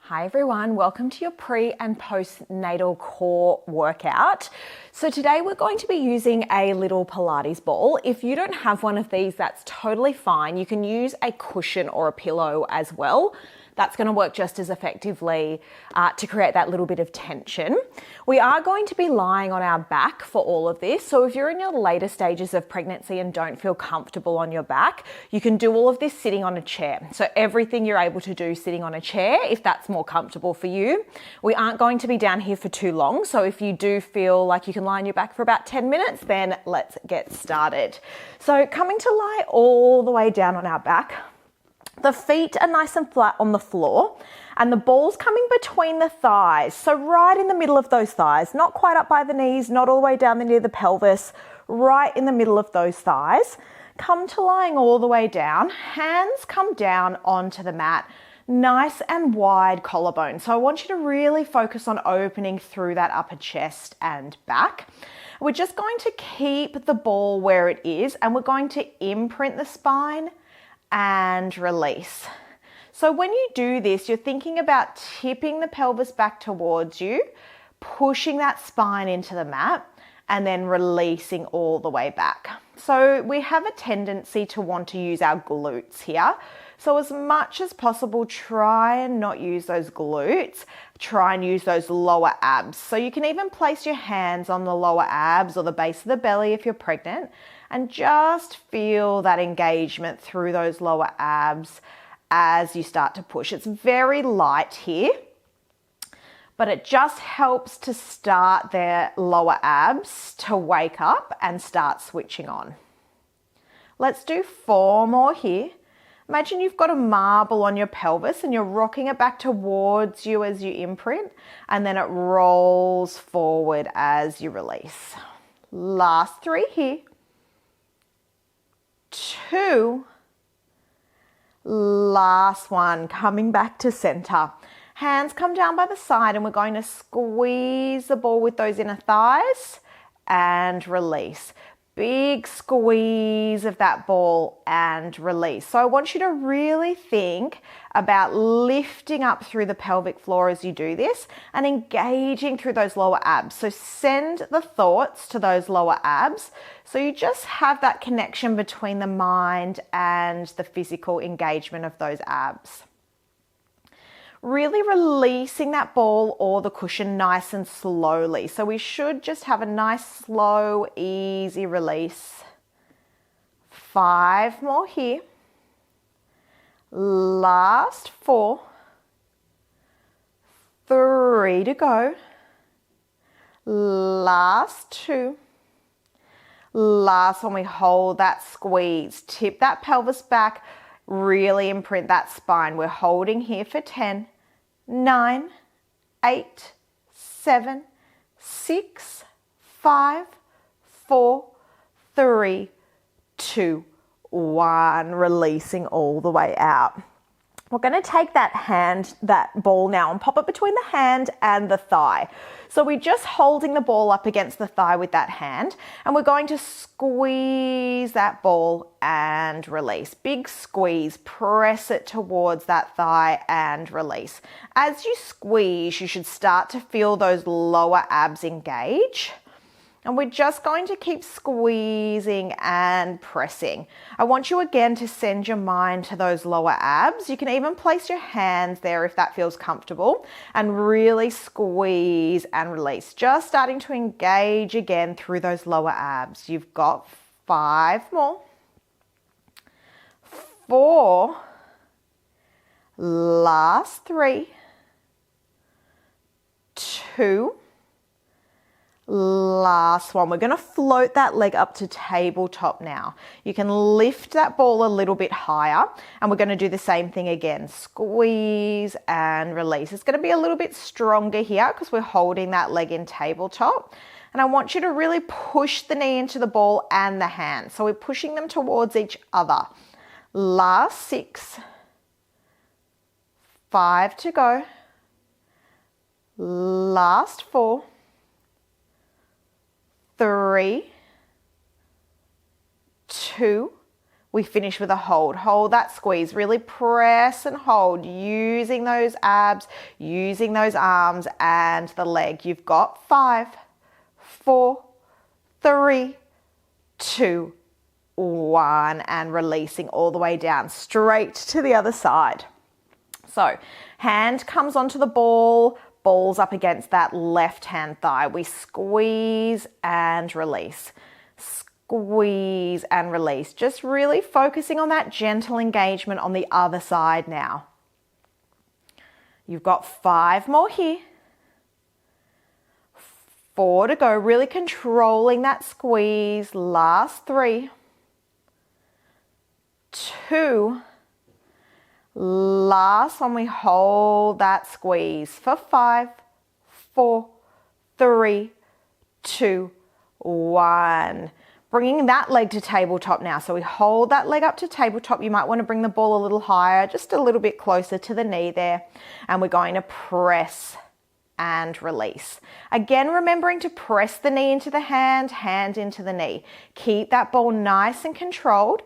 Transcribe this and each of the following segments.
Hi everyone, welcome to your pre and postnatal core workout. So today we're going to be using a little Pilates ball. If you don't have one of these, that's totally fine. You can use a cushion or a pillow as well. That's going to work just as effectively to create that little bit of tension. We are going to be lying on our back for all of this. So if you're in your later stages of pregnancy and don't feel comfortable on your back, you can do all of this sitting on a chair. So everything you're able to do sitting on a chair, if that's more comfortable for you. We aren't going to be down here for too long. So if you do feel like you can lie on your back for about 10 minutes, then let's get started. So coming to lie all the way down on our back. The feet are nice and flat on the floor and the ball's coming between the thighs. So right in the middle of those thighs, not quite up by the knees, not all the way down near the pelvis, right in the middle of those thighs. Come to lying all the way down. Hands come down onto the mat, nice and wide collarbone. So I want you to really focus on opening through that upper chest and back. We're just going to keep the ball where it is and we're going to imprint the spine and release. So when you do this, you're thinking about tipping the pelvis back towards you, pushing that spine into the mat, and then releasing all the way back. So we have a tendency to want to use our glutes here. So as much as possible, try and not use those glutes. Try and use those lower abs. So you can even place your hands on the lower abs or the base of the belly if you're pregnant and just feel that engagement through those lower abs as you start to push. It's very light here, but it just helps to start their lower abs to wake up and start switching on. Let's do 4 more here. Imagine you've got a marble on your pelvis and you're rocking it back towards you as you imprint, and then it rolls forward as you release. Last 3 here. 2. Last one, coming back to center. Hands come down by the side and we're going to squeeze the ball with those inner thighs and release. Big squeeze of that ball and release. So I want you to really think about lifting up through the pelvic floor as you do this and engaging through those lower abs. So send the thoughts to those lower abs. So you just have that connection between the mind and the physical engagement of those abs. Really releasing that ball or the cushion nice and slowly. So we should just have a nice, slow, easy release. 5 more here. Last 4. 3 to go. Last 2. Last one, we hold that squeeze. Tip that pelvis back. Really imprint that spine. We're holding here for 10. 9, 8, 7, 6, 5, 4, 3, 2, 1. Releasing all the way out. We're going to take that ball now and pop it between the hand and the thigh. So we're just holding the ball up against the thigh with that hand and we're going to squeeze that ball and release. Big squeeze, press it towards that thigh and release. As you squeeze, you should start to feel those lower abs engage. And we're just going to keep squeezing and pressing. I want you again to send your mind to those lower abs. You can even place your hands there if that feels comfortable and really squeeze and release. Just starting to engage again through those lower abs. You've got 5 more. 4. Last 3. 2. Last one. We're going to float that leg up to tabletop now. You can lift that ball a little bit higher and we're going to do the same thing again. Squeeze and release. It's going to be a little bit stronger here because we're holding that leg in tabletop. And I want you to really push the knee into the ball and the hand. So we're pushing them towards each other. Last 6. 5 to go. Last 4. 3, 2, we finish with a hold. Hold that squeeze, really press and hold, using those abs, using those arms and the leg. You've got 5, 4, 3, 2, 1, and releasing all the way down, straight to the other side. So hand comes onto the ball, ball's up against that left hand thigh. We squeeze and release. Squeeze and release. Just really focusing on that gentle engagement on the other side now. You've got 5 more here. 4 to go. Really controlling that squeeze. Last 3. 2. Last one, we hold that squeeze for 5, 4, 3, 2, 1. Bringing that leg to tabletop now. So we hold that leg up to tabletop. You might want to bring the ball a little higher, just a little bit closer to the knee there. And we're going to press and release. Again, remembering to press the knee into the hand, hand into the knee. Keep that ball nice and controlled.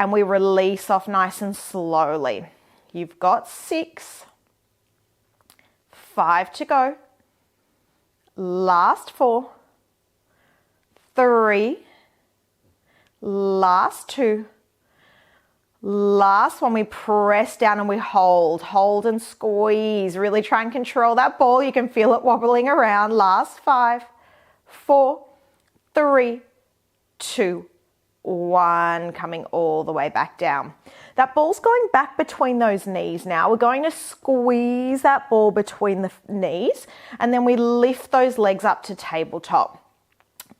And we release off nice and slowly. You've got 6, 5 to go. Last 4, 3, last 2, last one. We press down and we hold and squeeze. Really try and control that ball. You can feel it wobbling around. Last 5, 4, 3, 2, 1, coming all the way back down. That ball's going back between those knees now. We're going to squeeze that ball between the knees and then we lift those legs up to tabletop.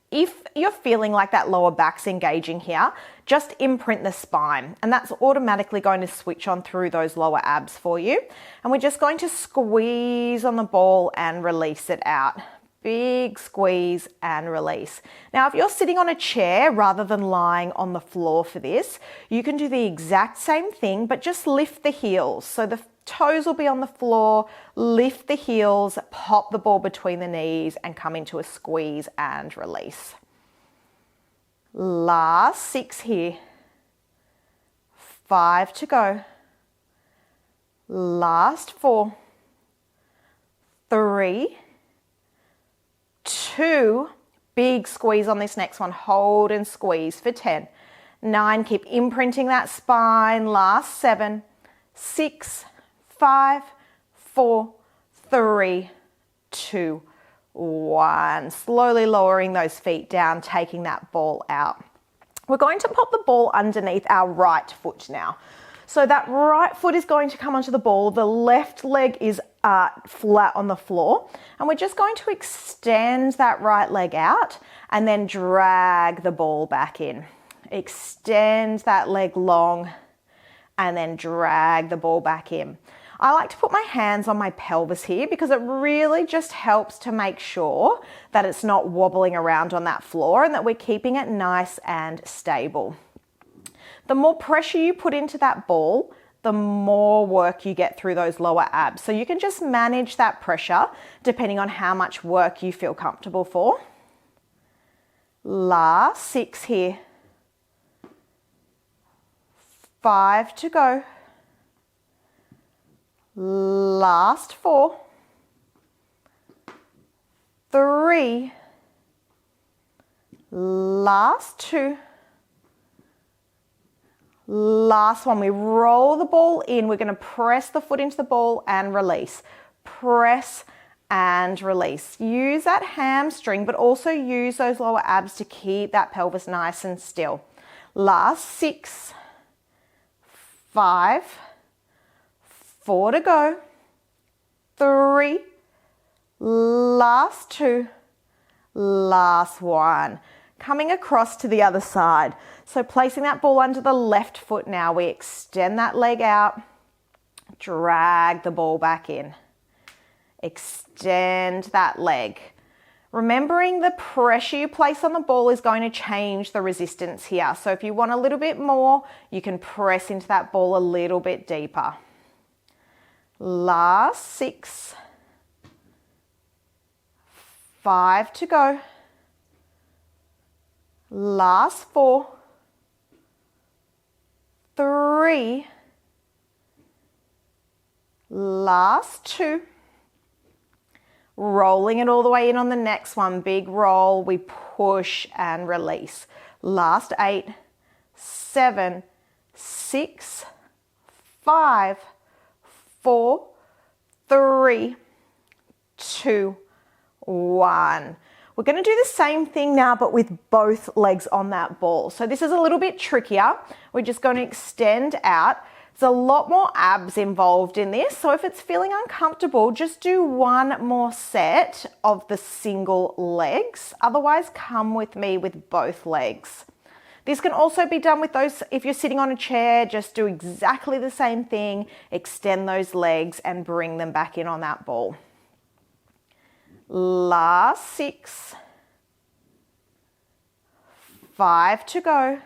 If you're feeling like that lower back's engaging here, just imprint the spine and that's automatically going to switch on through those lower abs for you. And we're just going to squeeze on the ball and release it out. Big squeeze and release. Now, if you're sitting on a chair rather than lying on the floor for this, you can do the exact same thing, but just lift the heels. So the toes will be on the floor, lift the heels, pop the ball between the knees and come into a squeeze and release. Last 6 here. 5 to go. Last 4. 3. 2, big squeeze on this next one, hold and squeeze for 10, 9, keep imprinting that spine, last 7, 6, 5, 4, 3, 2, 1, slowly lowering those feet down, taking that ball out. We're going to pop the ball underneath our right foot now. So that right foot is going to come onto the ball. The left leg is flat on the floor. And we're just going to extend that right leg out and then drag the ball back in. Extend that leg long and then drag the ball back in. I like to put my hands on my pelvis here because it really just helps to make sure that it's not wobbling around on that floor and that we're keeping it nice and stable. The more pressure you put into that ball, the more work you get through those lower abs. So you can just manage that pressure depending on how much work you feel comfortable for. Last 6 here. 5 to go. Last 4. 3. Last 2. Last one, we roll the ball in. We're going to press the foot into the ball and release. Press and release. Use that hamstring, but also use those lower abs to keep that pelvis nice and still. Last 6, 5, 4 to go, 3, last 2, last 1. Coming across to the other side. So placing that ball under the left foot now, we extend that leg out, drag the ball back in, extend that leg. Remembering the pressure you place on the ball is going to change the resistance here. So if you want a little bit more, you can press into that ball a little bit deeper. Last 6, 5 to go. Last 4, 3, last 2, rolling it all the way in on the next one, big roll, we push and release. Last 8, 7, 6, 5, 4, 3, 2, 1. We're going to do the same thing now, but with both legs on that ball. So this is a little bit trickier. We're just going to extend out. There's a lot more abs involved in this. So if it's feeling uncomfortable, just do one more set of the single legs. Otherwise, come with me with both legs. This can also be done with those, if you're sitting on a chair, just do exactly the same thing. Extend those legs and bring them back in on that ball. Last 6, 5 to go.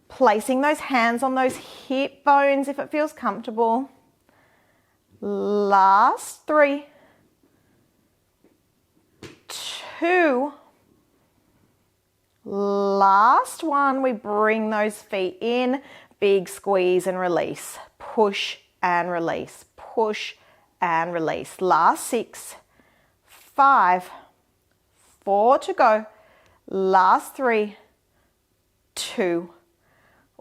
Placing those hands on those hip bones if it feels comfortable. Last 3, 2, last 1. We bring those feet in, big squeeze and release. Push and release, push and release. Last 6, 5, 4 to go. Last 3, 2,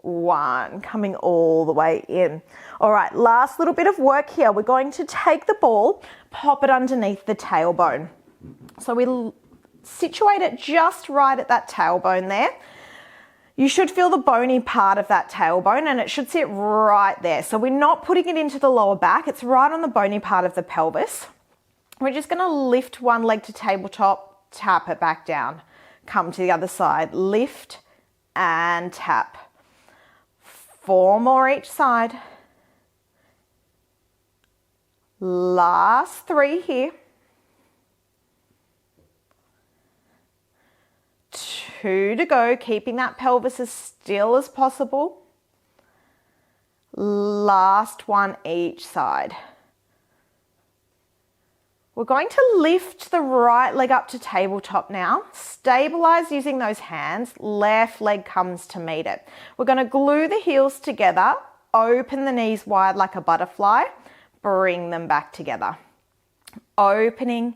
1, coming all the way in. All right, last little bit of work here. We're going to take the ball, pop it underneath the tailbone. So we situate it just right at that tailbone there. You should feel the bony part of that tailbone and it should sit right there. So we're not putting it into the lower back. It's right on the bony part of the pelvis. We're just going to lift one leg to tabletop, tap it back down. Come to the other side, lift and tap. 4 more each side. Last 3 here. 2 to go, keeping that pelvis as still as possible. Last 1 each side. We're going to lift the right leg up to tabletop now. Stabilize using those hands. Left leg comes to meet it. We're going to glue the heels together. Open the knees wide like a butterfly. Bring them back together. Opening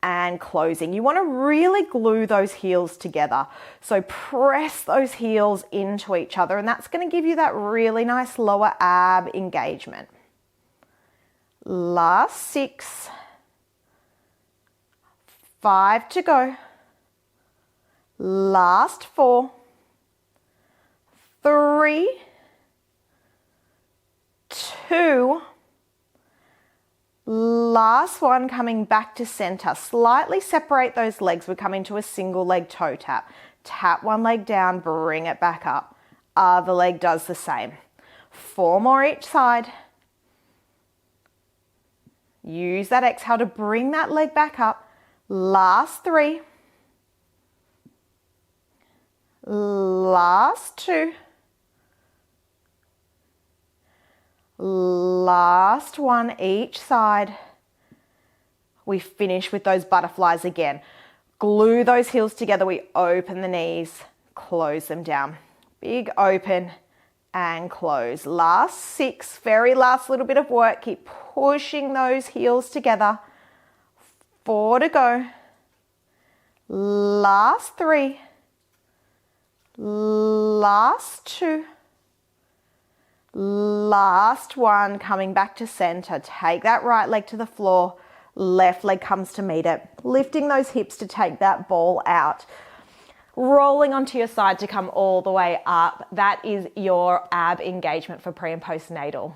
and closing. You want to really glue those heels together. So press those heels into each other and that's going to give you that really nice lower ab engagement. Last 6. 5 to go. Last 4. 3. 2. Last 1, coming back to center. Slightly separate those legs. We come into a single leg toe tap. Tap one leg down, bring it back up. Other leg does the same. 4 more each side. Use that exhale to bring that leg back up. Last 3. Last 2. Last 1 each side. We finish with those butterflies again. Glue those heels together. We open the knees, close them down. Big open and close. Last 6, very last little bit of work. Keep pushing those heels together. 4 to go. Last 3. Last 2. Last 1, coming back to center. Take that right leg to the floor. Left leg comes to meet it. Lifting those hips to take that ball out. Rolling onto your side to come all the way up. That is your ab engagement for pre and postnatal.